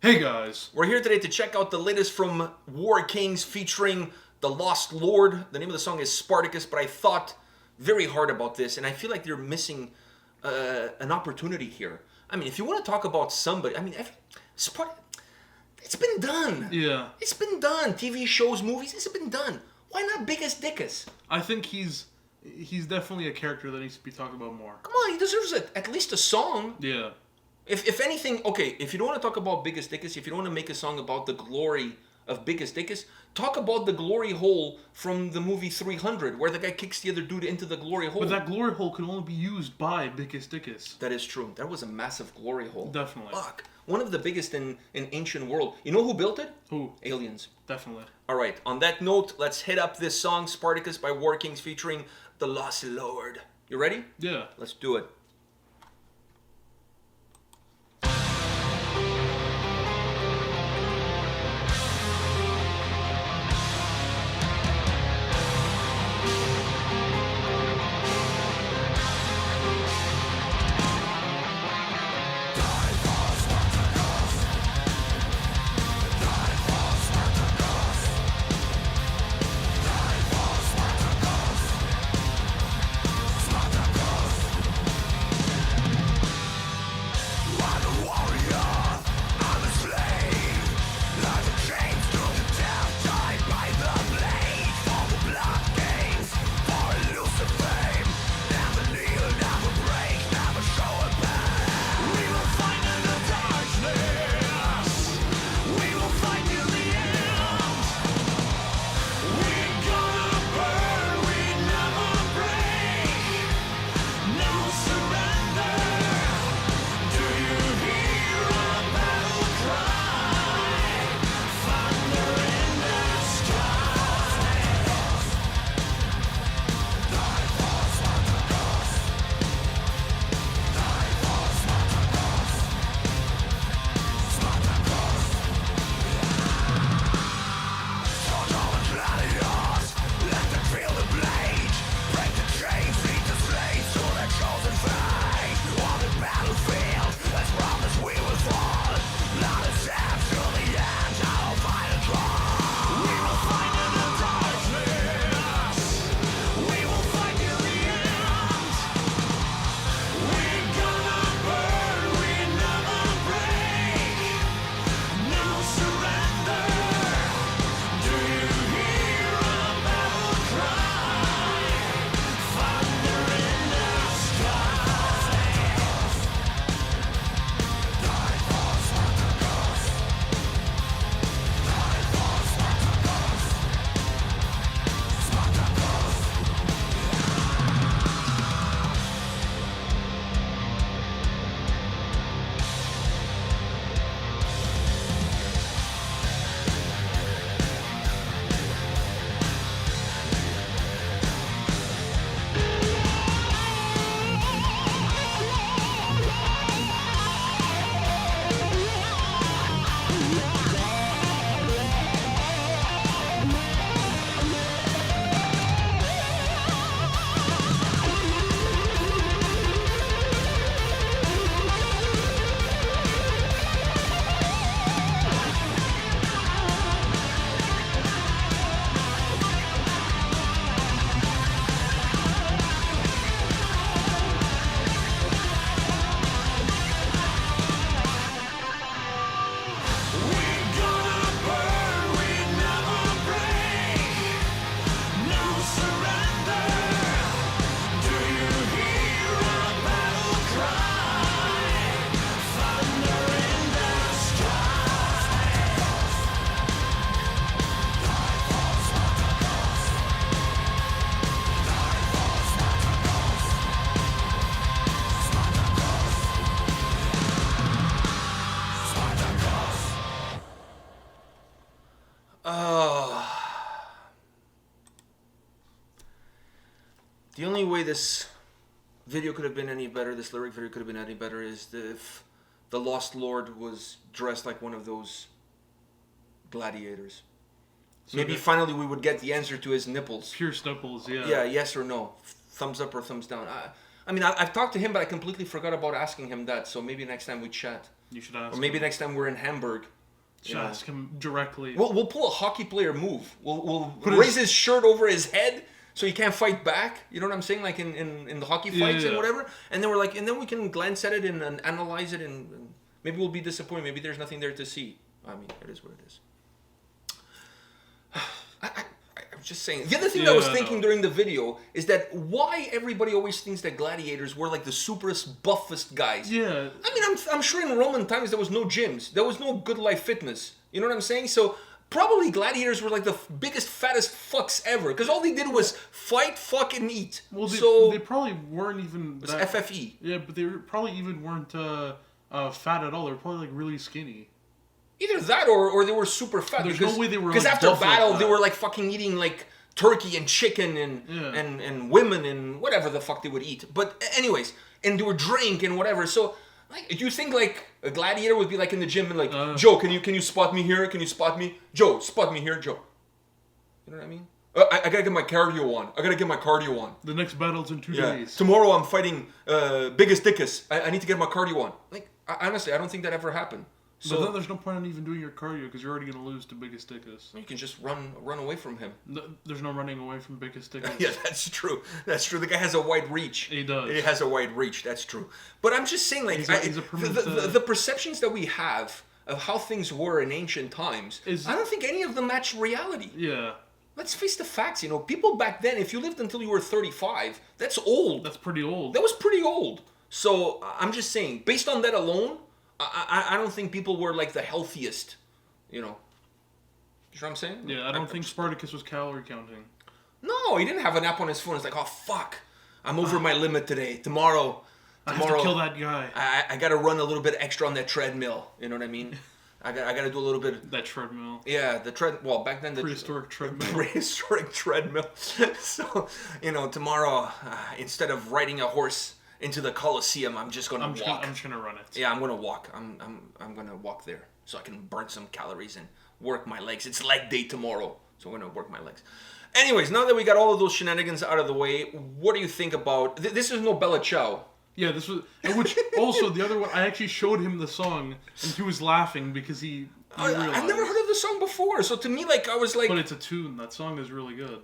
Hey guys! We're here today to check out the latest from Warkings featuring the Lost Lord. The name of the song is Spartacus, but I thought very hard about this, and I feel like they're missing an opportunity here. I mean, if you want to talk about somebody, I mean, it's been done. Yeah. It's been done. TV shows, movies, it's been done. Why not Biggest Dickus? I think he's definitely a character that needs to be talked about more. Come on, he deserves at least a song. Yeah. If anything, okay, if you don't want to talk about Biggest Dickus, if you don't want to make a song about the glory of Biggest Dickus, talk about the glory hole from the movie 300, where the guy kicks the other dude into the glory hole. But that glory hole can only be used by Biggest Dickus. That is true. That was a massive glory hole. Definitely. Fuck. One of the biggest in ancient world. You know who built it? Who? Aliens. Definitely. All right. On that note, let's hit up this song, Spartacus by Warkings, featuring the Lost Lord. You ready? Yeah. Let's do it. The only way this video could have been any better, this lyric video could have been any better, is if the Lost Lord was dressed like one of those gladiators. So maybe finally we would get the answer to his nipples. Pierced nipples, yeah. Yeah, yes or no. Thumbs up or thumbs down. I mean, I've talked to him, but I completely forgot about asking him that. So maybe next time we chat. You should ask Or maybe him. next time we're in Hamburg Just ask him directly. We'll pull a hockey player move. We'll raise his shirt over his head so he can't fight back. You know what I'm saying? Like in the hockey fights and whatever. And then we're like, and then we can glance at it and analyze it, and maybe we'll be disappointed. Maybe there's nothing there to see. I mean, it is what it is. I'm just saying. The other thing that I was thinking during the video is that why everybody always thinks that gladiators were like the superest, buffest guys. Yeah. I mean, I'm sure in Roman times there was no gyms. There was no good life fitness. You know what I'm saying? So probably gladiators were like the biggest, fattest fucks ever. Because all they did was fight, fuck, and eat. Well, they probably weren't even... It was FFE. Yeah, but they probably even weren't fat at all. They were probably like really skinny. Either that or they were super fat. There's no way they were because like after battle like they were like fucking eating like turkey and chicken and women and whatever the fuck they would eat. But anyways, and they would drink and whatever. So like, do you think like a gladiator would be like in the gym and like, Joe, can you spot me here? Can you spot me? Joe, spot me here, Joe. You know what I mean? I gotta get my cardio on. The next battle's in 2 days. Tomorrow I'm fighting Biggest Dickus. I need to get my cardio on. Like honestly, I don't think that ever happened. So then there's no point in even doing your cardio because you're already going to lose to Biggest Dickus. You can just run away from him. No, there's no running away from Biggest Dickus. Yeah, that's true. That's true. The guy has a wide reach. He does. He has a wide reach. That's true. But I'm just saying, like, the perceptions that we have of how things were in ancient times, I don't think any of them match reality. Yeah. Let's face the facts. You know, people back then, if you lived until you were 35, that's old. That's pretty old. That was pretty old. So I'm just saying, based on that alone, I don't think people were like the healthiest, you know. You know what I'm saying? Yeah, I don't think Spartacus was calorie counting. No, he didn't have an app on his phone. It's like, oh fuck, I'm over my limit today. Tomorrow, I have to kill that guy. I got to run a little bit extra on that treadmill. You know what I mean? I got to do a little bit. That treadmill. Yeah, well, back then prehistoric treadmill. Prehistoric treadmill. So, you know, tomorrow, instead of riding a horse into the Colosseum, I'm just gonna walk. I'm just gonna run it. Yeah, I'm gonna walk. I'm gonna walk there so I can burn some calories and work my legs. It's leg day tomorrow, so I'm gonna work my legs. Anyways, now that we got all of those shenanigans out of the way, what do you think about this? Is no Bella Ciao. Yeah, this was, which also the other one. I actually showed him the song, and he was laughing because he realized. I've never heard of the song before, so to me, like I was like, but it's a tune. That song is really good.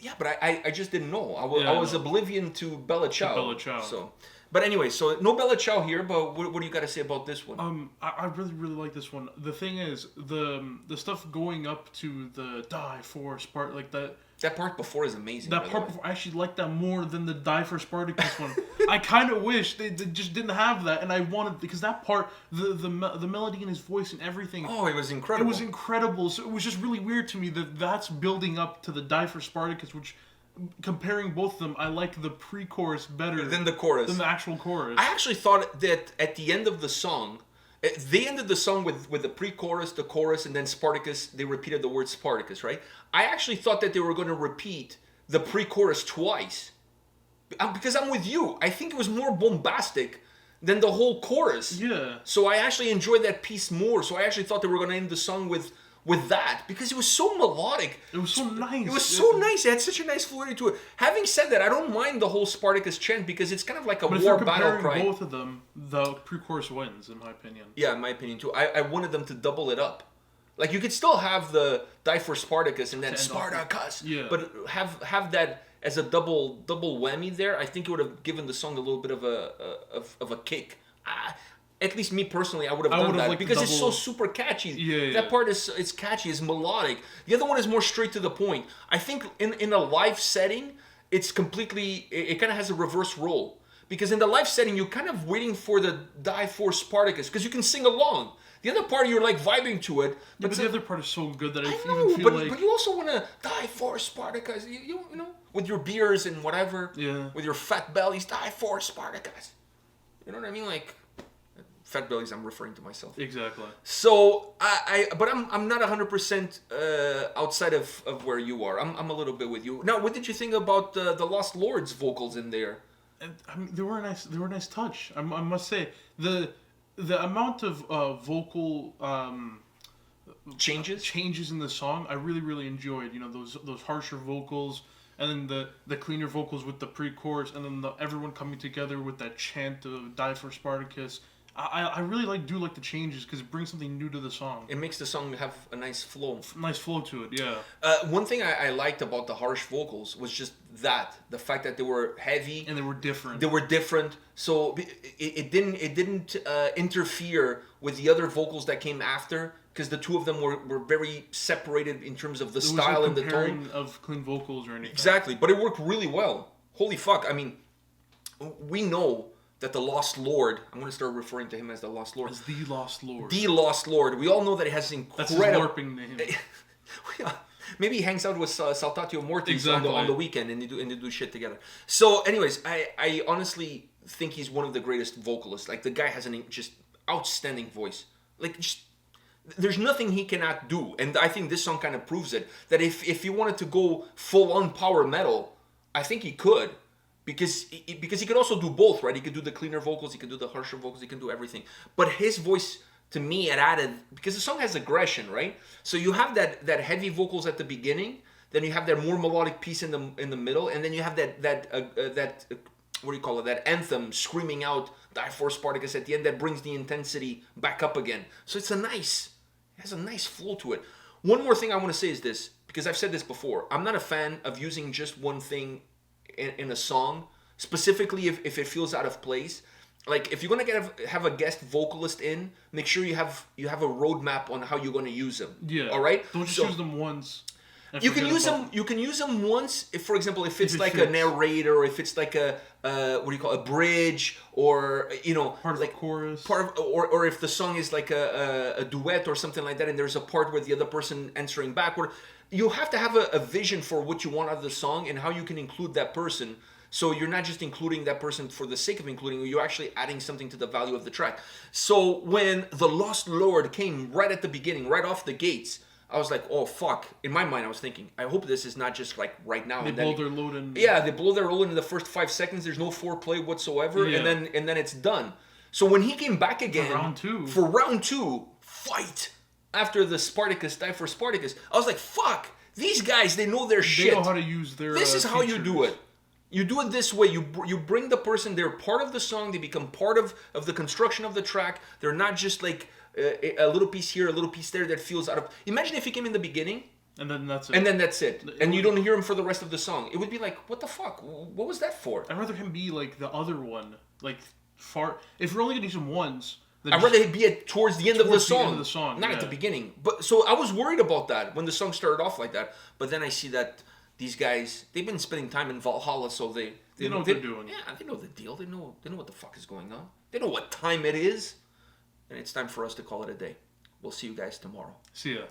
Yeah, but I just didn't know. I was oblivion to Bella Ciao. Bella Ciao. So, but anyway, so no Bella Ciao here. But what do you got to say about this one? I really like this one. The thing is, the stuff going up to the die for Spartacus, like that. That part before is amazing. That part before, I actually like that more than the die for Spartacus one. I kind of wish they just didn't have that, and I wanted, because that part, the melody in his voice and everything. Oh, it was incredible. It was incredible. So it was just really weird to me that that's building up to the die for Spartacus, which, comparing both of them, I like the pre-chorus better than the chorus, than the actual chorus. I actually thought that at the end of the song, they ended the song with the pre-chorus, the chorus, and then Spartacus. They repeated the word Spartacus, right? I actually thought that they were going to repeat the pre-chorus twice. Because I'm with you. I think it was more bombastic than the whole chorus. Yeah. So I actually enjoyed that piece more. So I actually thought they were going to end the song with that. Because it was so melodic. It was so nice. It was so nice. It had such a nice fluidity to it. Having said that, I don't mind the whole Spartacus chant because it's kind of like a war battle cry. Both of them, the pre-chorus wins, in my opinion. Yeah, in my opinion too. I wanted them to double it up. Like you could still have the die for Spartacus and then Spartacus. Yeah. But have that as a double whammy there. I think it would have given the song a little bit of a kick. At least me personally, I would have done that because it's so super catchy. Yeah. That part is catchy, it's melodic. The other one is more straight to the point. I think in a live setting, it's completely. It kind of has a reverse role because in the live setting, you're kind of waiting for the die for Spartacus because you can sing along. The other part, you're like vibing to it. But the other part is so good that I know, even feel like... But you also want to die for Spartacus. You know, with your beers and whatever. Yeah. With your fat bellies, die for Spartacus. You know what I mean? Like, fat bellies, I'm referring to myself. Exactly. So, but I'm not 100% outside of where you are. I'm a little bit with you. Now, what did you think about the Lost Lords vocals in there? I mean, they were a nice touch. I must say. The amount of vocal changes in the song, I really enjoyed. You know, those harsher vocals, and then the cleaner vocals with the pre-chorus, and then everyone coming together with that chant of "Die for Spartacus." I really do like the changes because it brings something new to the song. It makes the song have a nice flow. Nice flow to it, yeah. One thing I liked about the harsh vocals was just the fact that they were heavy And they were different. They were different, so it didn't interfere with the other vocals that came after, because the two of them were very separated in terms of the style and the tone of clean vocals or anything. Exactly, but it worked really well. Holy fuck! I mean, we know that the Lost Lord, I'm going to start referring to him as the Lost Lord. As the Lost Lord. The Lost Lord. We all know that he has incredible... That's his LARPing name. Maybe he hangs out with Saltatio Mortis exactly. on the weekend and they do shit together. So anyways, I honestly think he's one of the greatest vocalists. Like, the guy has an just outstanding voice. Like, just... There's nothing he cannot do. And I think this song kind of proves it. That if he wanted to go full-on power metal, I think he could. Because he could also do both, right? He could do the cleaner vocals, he could do the harsher vocals, he can do everything. But his voice, to me, it added... Because the song has aggression, right? So you have that heavy vocals at the beginning, then you have that more melodic piece in the middle, and then you have that what do you call it? That anthem screaming out, "Die for Spartacus" at the end, that brings the intensity back up again. So it has a nice flow to it. One more thing I want to say is this, because I've said this before. I'm not a fan of using just one thing in a song, specifically if it feels out of place. Like, if you're gonna have a guest vocalist in, make sure you have a roadmap on how you're gonna use them. Yeah. All right. Don't just use them once. You can use them. You can use them once, if, for example, if it's like a narrator, or if it's like a what do you call it, a bridge, or part of a chorus, or if the song is like a duet or something like that, and there's a part where the other person answering backward. You have to have a vision for what you want out of the song and how you can include that person. So you're not just including that person for the sake of including, you're actually adding something to the value of the track. So when the Lost Lord came right at the beginning, right off the gates, I was like, oh fuck. In my mind, I was thinking, I hope this is not just like right now. They blow their load in. Yeah, they blow their load in the first 5 seconds. There's no foreplay whatsoever, yeah. and then it's done. So when he came back again for round two, fight after the Spartacus, Die for Spartacus, I was like, fuck. These guys, they know their shit. They know how to use their This is how you do it. You do it this way. You bring the person, they're part of the song, they become part of the construction of the track. They're not just like a little piece here, a little piece there that feels out of... Imagine if he came in the beginning, and then that's it. And you don't hear him for the rest of the song. It would be like, what the fuck? What was that for? I'd rather him be like the other one. Like, far... If you're only going to use him once... I'd rather it be towards the end of the song. Not yeah. at the beginning. But so I was worried about that when the song started off like that. But then I see that these guys, they've been spending time in Valhalla, so they know what they're doing. Yeah, they know the deal. They know what the fuck is going on. They know what time it is. And it's time for us to call it a day. We'll see you guys tomorrow. See ya.